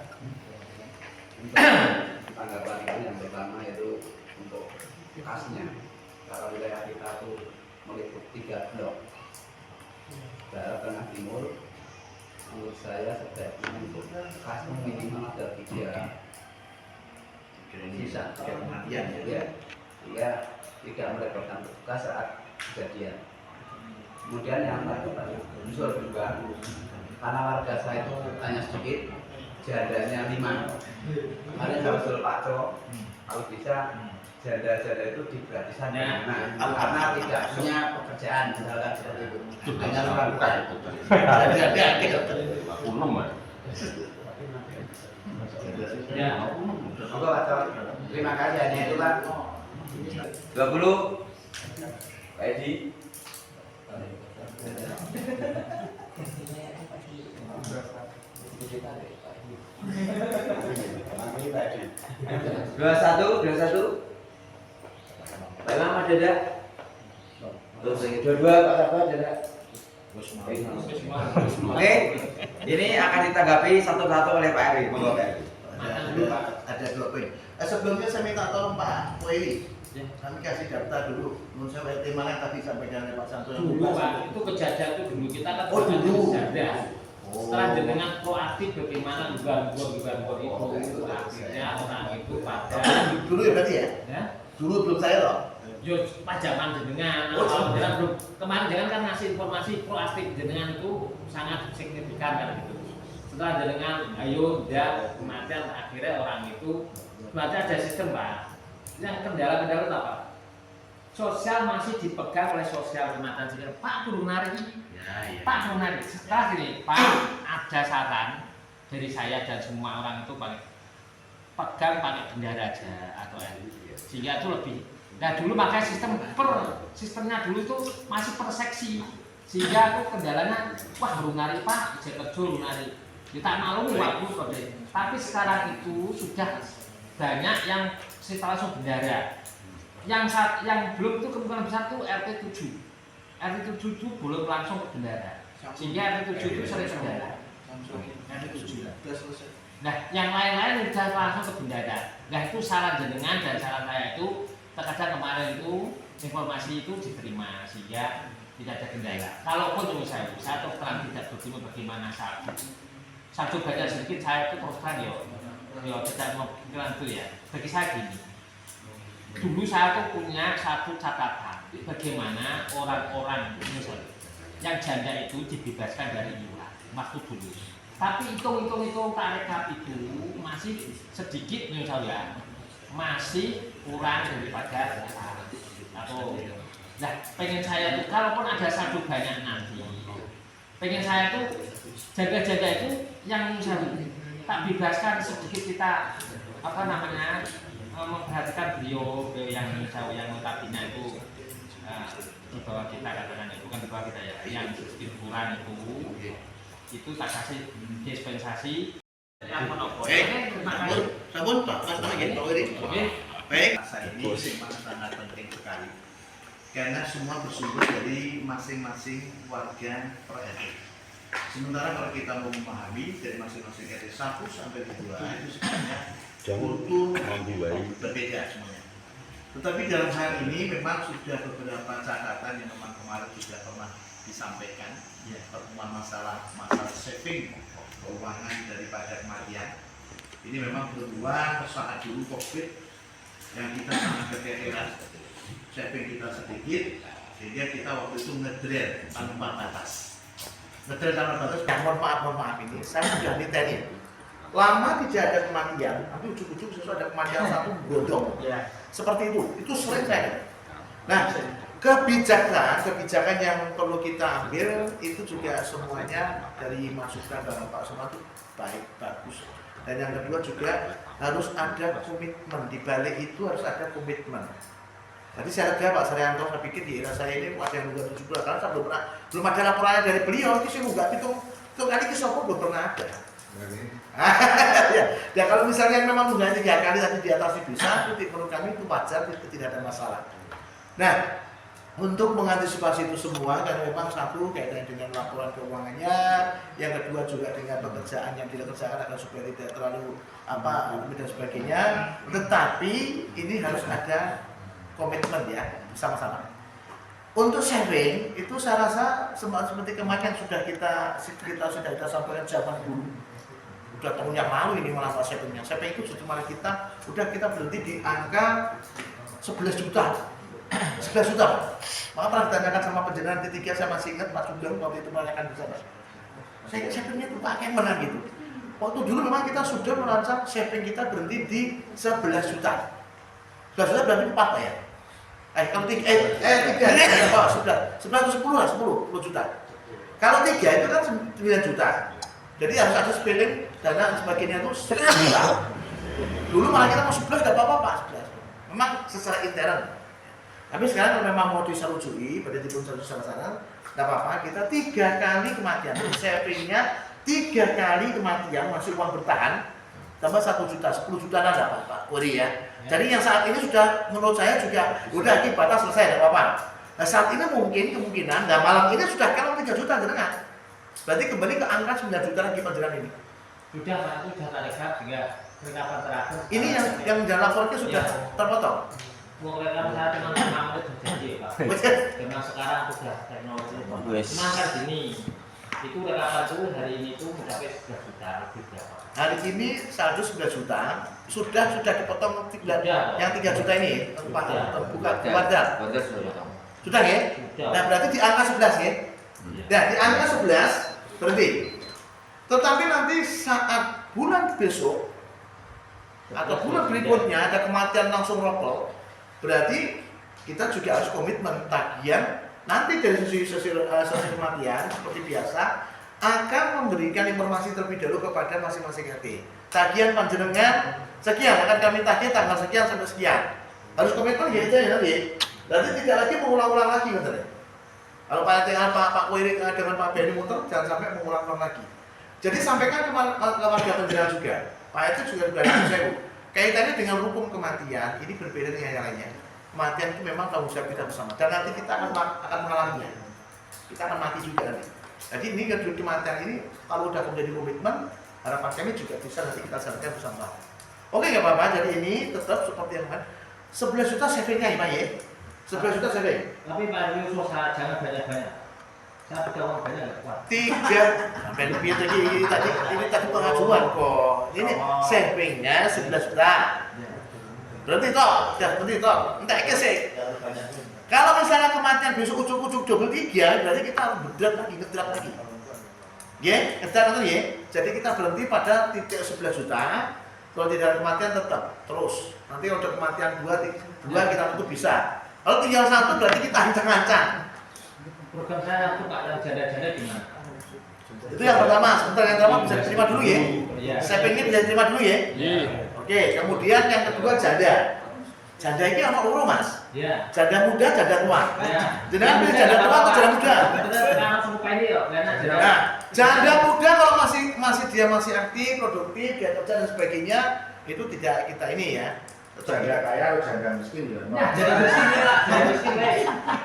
Tanggapan ini yang pertama itu untuk kasnya. Karena wilayah kita itu meliputi 3 blok. Barat, Tengah, Timur. Menurut saya sebaiknya untuk kasnya minimal ada 3 sisa kematian ya, sehingga tidak merepotkan petugas saat kejadian. Kemudian yang lain unsur juga karena warga saya itu hanya sedikit, jandanya 5. Kemarin saya usul Pak Co, kalau bisa janda-janda itu digratisan karena tidak punya pekerjaan misalkan seperti itu. Hanya orang bukan. Ya. Oke Pak Co, terima kasih hanya itu Pak. 20. Pak Edi. Dua satu. Pak Imam ada tidak? Terus lagi dua Pak Sabar ada tidak? Oke, ini akan ditanggapi satu-satu oleh Pak Eri. Monggo Pak Eri. Ada 2 poin. Sebelumnya saya minta tolong Pak Koiri, kami kasih data dulu. Menurut saya RT mana tadi sampaikan oleh Pak Santo. Dulu Pak, itu kejadian itu dulu kita kan dulu. Setelah dengan proaktif bagaimana gangguan itu akhirnya orang itu pada Dulu ya berarti ya? ya Dulu belum saya loh. yo pajaman jenengan jangan belum kemarin jangan kan ngasih informasi proaktif jenengan itu sangat signifikan kan gitu. Setelah jenengan ayo dan kematian akhirnya orang itu berarti ada sistem Pak. Yang kendala apa? sosial masih dipegang oleh sosial Kecamatan Cikere. Pak Purunari, Ya. Pak Purunari, setelah gini, Pak ada saran dari saya dan semua orang itu pegang pakai bendera aja atau sehingga itu lebih. Nah dulu makanya sistemnya dulu itu masih per seksi, sehingga aku kendalanya wah Runari Pak, Jekerjo Runari. Kita maklum waktu tapi sekarang itu sudah banyak yang setelah langsung bendera. Yang belum itu kemungkinan besar itu RT 7. RT 7 itu belum langsung ke bendera. Sehingga RT 7 itu sering bendera. RT 7. Nah, yang lain-lain sudah langsung ke bendera. Nah, itu saran jenengan dan saran saya itu terkadang kemarin itu informasi itu diterima sehingga tidak ada kendala. Kalaupun menurut saya terus terang tidak begitu bagaimana satu baca sedikit saya itu terus terang tidak mau pikiran itu ya. Bagi saya gini. Dulu saya tuh punya satu catatan bagaimana orang-orang misalnya yang janda itu dibebaskan dari iuran waktu dulu. Tapi hitung tarekat itu masih sedikit misalnya masih kurang daripada atau nah pengen saya tuh kalaupun ada satu banyak nanti pengen saya tuh jaga-jaga itu yang misalnya tak bebaskan sedikit kita memperhatikan beliau yang notabene itu di bawah kita katakan bukan di bawah kita ya yang sedikit kurang itu tak kasih dispensasi yang menopo. Sabun Pak, Mas lagi Pak Wiri. Baik, ini sangat penting sekali karena semua bersumber dari masing-masing warga per RT. Sementara kalau kita mau memahami dari masing-masing RT 1 sampai 2 itu sebenarnya kultur berbeda semuanya. Tetapi dalam hal ini memang sudah beberapa catatan yang memang kemarin sudah pernah disampaikan pertemuan masalah saving keuangan daripada kematian. Ini memang berdua saat dulu COVID yang kita sangat keteteran, saving kita sedikit, sehingga kita waktu itu ngedrill tanpa batas. Ngedrill tanpa batas. Mohon maaf ini saya sudah detail. Lama tidak ada kematian, nanti ujung-ujung sesuatu ada kematian satu gondong. Seperti itu sering saya. Nah, kebijakan yang perlu kita ambil itu juga semuanya dari masukan dari Pak Semua itu baik, bagus. Dan yang kedua juga harus ada komitmen, di balik itu harus ada komitmen. Tadi saya lega Pak Saryanto, saya pikir di era saya ini ada yang juga 17 karena saya belum ada laporannya dari beliau, itu saya nggak hitung kali ke Soko belum pernah ada. Ya kalau misalnya memang udah 3 kali tadi di atas bisa, itu menurut kami itu wajar, itu tidak ada masalah. Nah, untuk mengantisipasi itu semua, karena memang satu kaitannya dengan laporan keuangannya, yang kedua juga dengan pekerjaan yang dikerjakan agar supaya tidak terlalu dan sebagainya. Tetapi ini harus ada komitmen ya bersama-sama. Untuk saving itu saya rasa seperti kemarin sudah kita sampaikan zaman dulu. Udah tahun yang lalu ini malah savingnya. Saving itu cuma kita berhenti di angka 11 juta. 11 juta Pak. Maka pernah ditanyakan sama penjenengan ketiga, saya masih ingat Pak Sugeng waktu itu menanyakan di sana. Saya savingnya itu pakai menang gitu. Waktu dulu memang kita sudah merancang saving kita berhenti di 11 juta. 11 juta berarti 4 Pak ya? Kalau 3 Pak, 11 atau 10 juta. Kalau 3 itu kan 9 juta. Jadi harus ada spilling dana sebagainya itu 11 juta. Dulu malah kita mau 11 gak apa-apa Pak, 11. Memang secara intern. Tapi sekarang kalau memang mau diserujui, pada tipun sana, tidak apa-apa, kita 3 kali kematian. Savingnya 3 kali kematian, masih uang bertahan, tambah 1 juta, 10 juta nada Pak Wuri ya. Jadi yang saat ini sudah, menurut saya juga, udah batas selesai, tidak apa-apa. Nah saat ini kemungkinan, nah malam ini sudah kalau 3 juta, jenengan. Berarti kembali ke angka 9 juta lagi penjelasan ini. Sudah Pak, itu sudah rekap juga rekapan terakhir. Ini yang jalan lapornya sudah terpotong. Mau rekap saya dengan menit berjanji Pak. Karena sekarang sudah teknologi. Cuma kan gini, itu rekapan itu hari ini itu mencapai 11 juta lebih berapa? Hari ini saldo 11 juta, sudah dipotong yang 3 juta ini, buka wadah. Sudah ya? Nah berarti di angka 11 ya? Nah di angka 11 berhenti. Tetapi nanti saat bulan besok atau bulan berikutnya ada kematian langsung rokok, berarti kita juga harus komitmen tagihan nanti dari sesi kematian seperti biasa akan memberikan informasi terlebih dahulu kepada masing-masing RT. Tagihan panjenengan sekian akan kami tagih tanggal sekian sampai sekian. Harus komitmen ya itu ya nanti. Berarti tidak lagi mengulang-ulang lagi katanya. Kalau Pak RT Pak Kuirik dengan Pak Benny muter jangan sampai mengulang-ulang lagi. Jadi sampaikan ke warga penjenengan juga. Pak RT juga saya kaitannya dengan hukum kematian ini berbeda dengan yang lainnya. Kematian itu memang tanggung jawab kita bersama dan nanti kita akan mengalaminya. Kita akan mati juga nanti. Jadi ini kedua kematian ini kalau sudah menjadi komitmen, harapan kami juga bisa nanti kita jalankan bersama. Oke nggak apa-apa. Jadi ini tetap seperti yang lain. 11 juta savingnya ya Pak ya. 11 juta saving. Tapi Pak Yusuf jangan banyak-banyak. Saya punya uang banyak nggak kuat. 3 sampai lebih tadi ini tadi pengajuan kok. Ini savingnya 11 juta. Berarti toh, berarti toh. Entar ke sih. Kalau misalnya kematian besok ucuk-ucuk double 3, berarti kita harus berat lagi, ngedrap lagi. Ya, ngedrap lagi ya. Jadi kita berhenti pada titik 11 juta. Kalau tidak ada kematian tetap terus. Nanti kalau ada kematian 2 kita tentu bisa. Kalau tinggal 1 berarti kita ancang-ancang. Program saya tuh Pak yang janda-janda gimana? Itu yang pertama. Sebentar yang pertama bisa diterima dulu ya. Savingnya bisa diterima dulu ya. Oke, kemudian yang kedua janda. Janda ini anak loro Mas. Iya. Janda muda, janda tua. Iya. Jenengan pilih janda tua atau janda muda? Nah, janda muda kalau dia masih aktif, produktif, dia kerja dan sebagainya, itu tidak kita ini ya. Janda kaya atau janda miskin ya? Nah, jadi miskin lah, jadi miskin lah.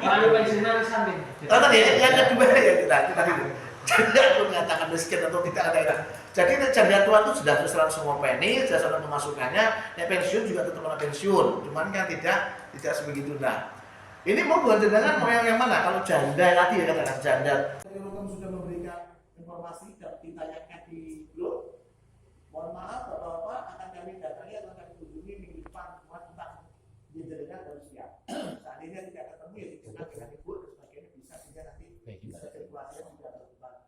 Kalau pensiunan samping. Tadi yang kedua ya kita dulu. Jadi aku mengatakan miskin atau tidak ada. Jadi janda tua itu sudah terserah semua penny, sudah ada pemasukannya. Yang pensiun juga tetap ada pensiun, cuman kan tidak sebegitu. Nah, ini mau buat jenengan mau yang mana? Kalau janda tadi ya katakan janda. Kalau sudah memberikan informasi dan ditanyakan di grup, mohon maaf bapak-bapak akan kami datangi atau kami kunjungi minggu depan semua tentang jenengan dan siap. Seandainya tidak ketemu ya dikenal dengan ibu dan sebagainya bisa sehingga nanti bisa sirkulasinya juga terbuka.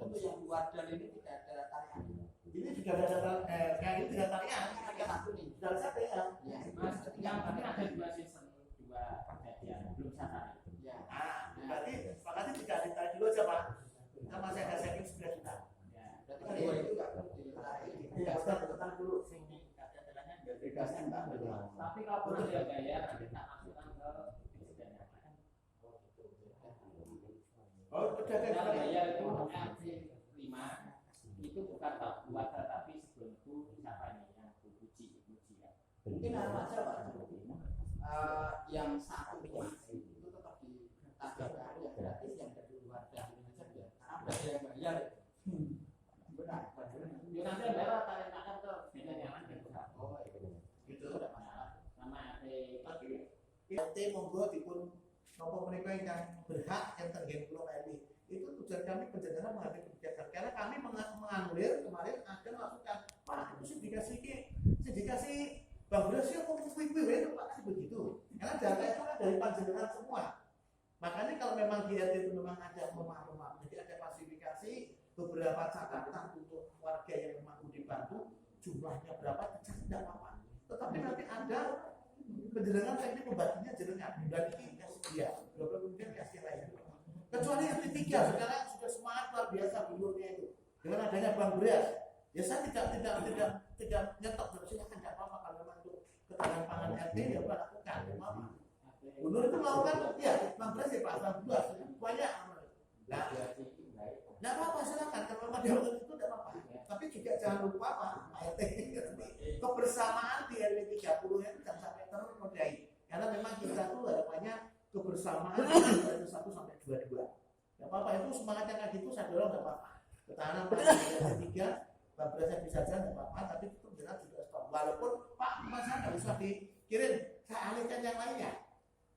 Untuk yang wadah ini tidak ada tarian. Ini sudah ada kayak ini tidak tarian, kita tak kuning. Sudah saya ya. Mas, yang penting ada 2 season, 2 perjanjian, belum sana. Ya. Nah, berarti sepakati tidak ditarik dulu aja Pak. Kita masih ada saving 9 juta. Ya. Berarti kan itu juga perlu ditarik. Tidak usah bertekan dulu. Tapi kalau pernah dia bayar, kita masukkan ke presiden yang lain. Oh, sudah ada. Kalau bayar itu RT 5 itu bukan buat tetapi sebelum itu siapa nih yang puji ya. Mungkin aja Pak. Yang satu itu tetap di tanggal yang gratis yang dari luar dari aja ya. Ada yang bayar. Benar. Ya nanti bayar tarik-tarik ke presiden yang lain. Oh, Gitu. Tidak masalah. Sama RT monggo dipun nopo menika ingkang berhak yang tergen pulau RT. Itu tujuan kami penjagaan mengambil kebijakan karena kami menganulir kemarin ada masukan Pak itu sih dikasih Bang Beras ya kok kuih-kuih itu Pak sih begitu karena data itu kan dari panjenengan semua. Makanya kalau memang di RT itu memang ada memang jadi ada klasifikasi beberapa catatan untuk warga yang memang dibantu jumlahnya berapa tidak apa-apa. Tetapi nanti ada penjenengan saya ini membaginya jenengan dan ini kasih dia, beberapa kemudian kasih lain. Kecuali yang ketiga sekarang sudah semangat luar biasa gubernurnya itu dengan adanya Bang Beras. Ya saya tidak nyetok silakan tidak apa-apa kalau memang untuk ketahanan pangan RT ya Pak lakukan, apa? Gubernur itu melakukan ya Bang Beras ya Pak Bang Beras banyak. Nah, apa-apa silakan kalau memang dia itu tidak apa-apa. Tapi juga jangan lupa Pak RT kebersamaan di RW 30 itu jangan sampai ternodai karena memang kita tuh harapannya kebersamaan dari 1 sampai 22. Gak apa-apa itu semangatnya kayak gitu saya dorong gak apa-apa. Ketahanan pada 3, Bang Beras bisa jalan gak apa-apa, tapi itu jelas juga stop. Walaupun Pak masa nggak usah dikirim, saya alihkan yang lainnya.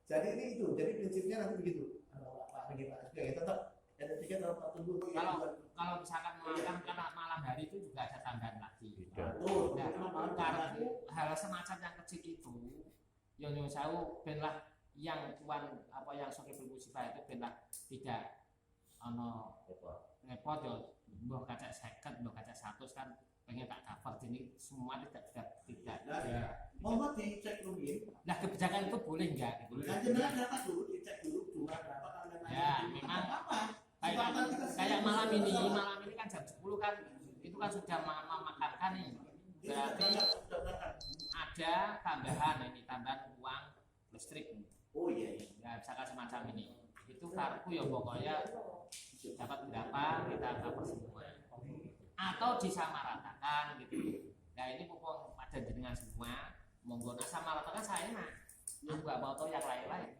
Jadi ini itu, jadi prinsipnya nanti begitu. Pak bagaimana? Oke, tetap ada 3 tetap tunggu. Kalau misalkan malam karena malam hari itu juga ada tambahan lagi. Betul. Nah, karena itu hal semacam yang kecil itu, yang saya benlah yang tuan apa yang sore bermusibah itu benlah tidak repot ya mbah kaca 50 mbah kaca 100 kan pengen tak cover jadi semua tidak. Ya. Monggo dicek dulu ya. Nah kebijakan itu boleh nggak gitu? Kan jenengan berapa dulu dicek dulu jumlah berapa kalau memang Ya, itu memang apa? kayak malam ini kan jam 10 kan itu kan sudah makan nih. Berarti ada tambahan uang listrik. Oh iya. Ya misalkan semacam ini. Itu kartu ya pokoknya dapat berapa kita cover semua. Atau disamaratakan gitu. Nah ini pokok pada jenengan semua monggo samaratakan saya mah. Aku nggak mau tahu yang lain-lain.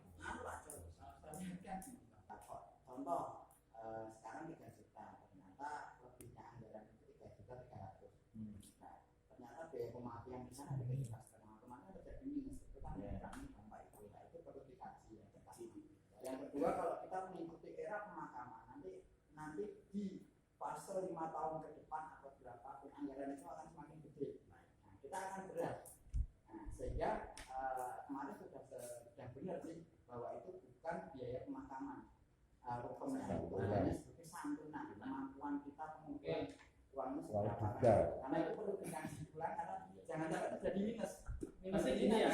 Contoh sekarang 3 juta, ternyata lebihnya anggaran itu 3.300.000. Nah, ternyata biaya pemakaian di sana 3,5 juta. Kemarin terjadi minus, itu kan kami dampak itu. Nah, itu perlu dikaji ya. Yang kedua, kalau kita mengikuti era pemakaman, nanti di fase 5 tahun ke depan atau berapapun anggaran itu akan semakin gede. Nah, kita akan berat. Nah, sehingga kemarin sudah benar sih bahwa itu bukan biaya pemakaman. Rupanya itu hanya sebagai santunan kemampuan kita mungkin uangnya seberapa. Karena itu perlu dikaji ulang karena jangan sampai terjadi minus. Pasti gini ya.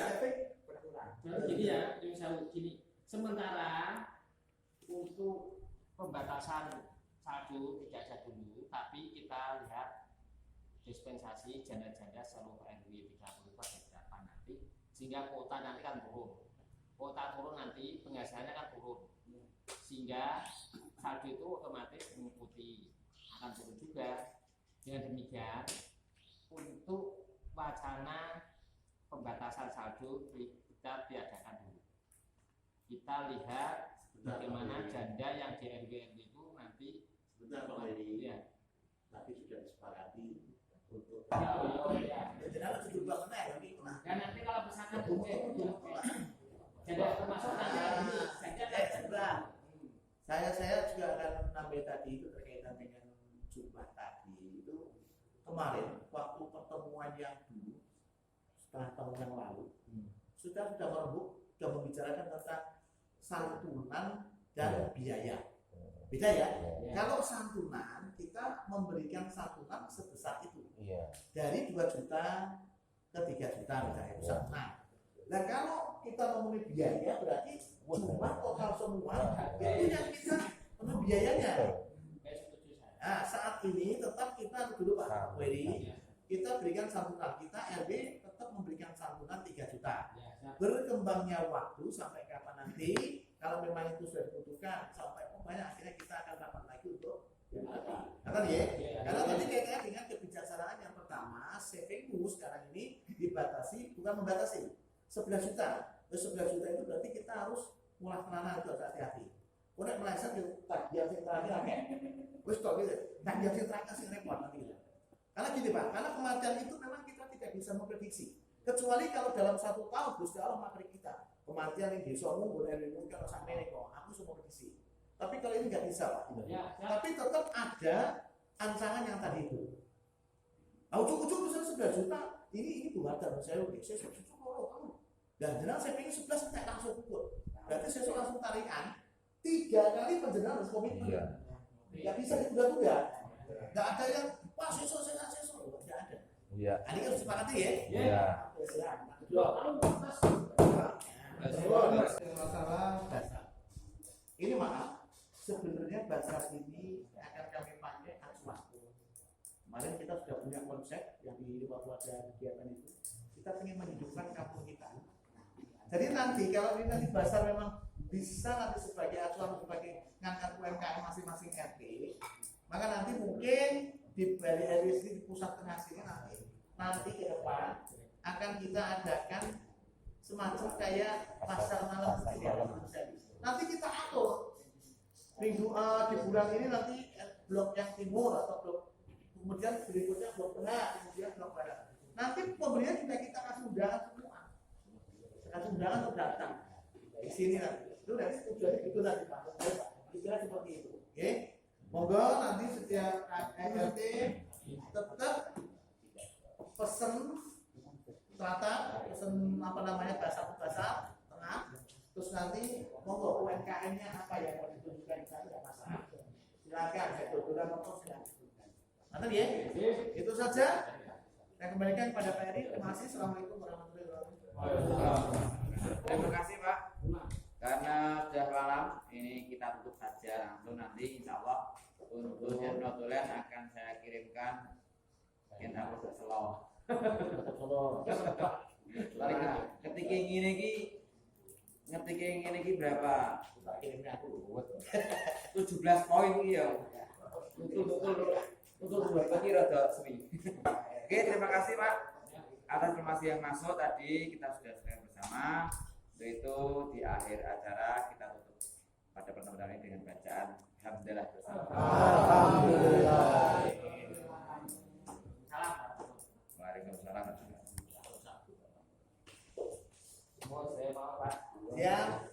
Berkurang. Jadi ya, misalnya gini. Sementara untuk pembatasan saldo tidak ada dulu, tapi kita lihat dispensasi janda-janda seluruh RW 30 ada berapa nanti, sehingga kuota nanti kan turun. Kuota turun nanti penghasilannya kan turun, sehingga saldo itu otomatis mengikuti akan turun juga. Dengan demikian, untuk wacana pembatasan saldo kita tiadakan dulu. Kita lihat bagaimana janda yang di RW itu nanti Sebentar Pak Heri, ya. tapi sudah disepakati untuk Ya. jenengan sudah bangun ya tapi Dan nanti kalau misalkan janda termasuk nanti ini janda sebelah. Saya juga akan nambah tadi itu terkaitan dengan jumlah tadi itu kemarin waktu pertemuan yang dulu setengah tahun yang lalu sudah merembuk sudah membicarakan tentang santunan dan biaya. Beda ya. Kalau santunan kita memberikan santunan sebesar itu. Dari 2 juta ke 3 juta misalnya itu santunan. Nah kalau kita memenuhi biaya berarti jumlah total semua itu yang kita penuh biayanya. Nah saat ini tetap kita dulu Pak Weri kita berikan santunan, kita RW tetap memberikan santunan 3 juta. Berkembangnya waktu sampai kapan nanti, kalau memang itu sudah dibutuhkan sampai banyak akhirnya kita akan dapat lagi untuk Karena ya, karena tadi kaitannya dengan kebijaksanaan yang pertama, savingmu sekarang ini dibatasi, bukan membatasi 11 juta. Terus 11 juta itu berarti kita harus mulai penanganan itu hati-hati. Udah meleset gitu, tak yang terakhir aja. Wes stop gitu. Nah, yang terakhir sih repot nanti gitu. Karena gini Pak, karena kematian itu memang kita tidak bisa memprediksi. Kecuali kalau dalam 1 tahun Gusti Allah memberi kita kematian yang desamu boleh mungkin kalau sampai neko, aku semua prediksi. Tapi kalau ini nggak bisa Pak. Tapi tetap ada ancaman yang tadi itu. Ujung-ujung misalnya 11 juta, ini buat dan saya udah saya cukup kamu. Dan jenang saya pengen 11 saya langsung pukul. Berarti saya langsung tarikan 3 kali penjenang harus komitmen. Nggak bisa ditunda-tunda. Nggak ada yang pas sesok nggak ada. Iya. Ini harus disepakati ya. Iya. Masalah dasar. Ini maaf, sebenarnya dasar ini akan kami pakai acuan. Kemarin kita sudah punya konsep yang di waktu ada kegiatan itu. Kita ingin menghidupkan kampung kita. Jadi nanti kalau ini nanti dasar memang bisa nanti sebagai acuan sebagai ngangkat UMKM masing-masing RT, maka nanti mungkin di Bali RW di pusat tengah sini nanti ke depan akan kita adakan semacam kayak pasar malam nanti kita atur minggu di bulan ini nanti blok yang timur atau blok kemudian berikutnya blok tengah kemudian blok barat nanti pemberian juga kita kasih undangan semua kasih undangan untuk datang di sini nanti itu nanti tujuannya itu nanti Pak istilah seperti itu oke monggo nanti setiap RT tetap pesen teratak, pesen apa namanya bahasa tengah, terus nanti monggo UMKM-nya apa yang mau ditunjukkan di sana nggak masalah. Silakan, saya tuturan motor silakan. Nanti ya. Itu saja. Saya kembalikan kepada Pak Eri. Terima kasih. Assalamualaikum warahmatullahi wabarakatuh. Terima kasih Pak. Karena sudah malam, ini kita tutup saja langsung. Nanti insya Allah untuk notulen akan saya kirimkan kita proses selo. Ketika ini berapa? 17 poin ya. Untuk berarti rada semi. Oke, terima kasih Pak atas informasi yang masuk tadi. Kita sudah share bersama. Untuk itu di akhir acara kita tutup pada pertemuan ini dengan bacaan Alhamdulillah bersama. Alhamdulillah. Waalaikumsalam. Mau saya bawa Pak. Ya.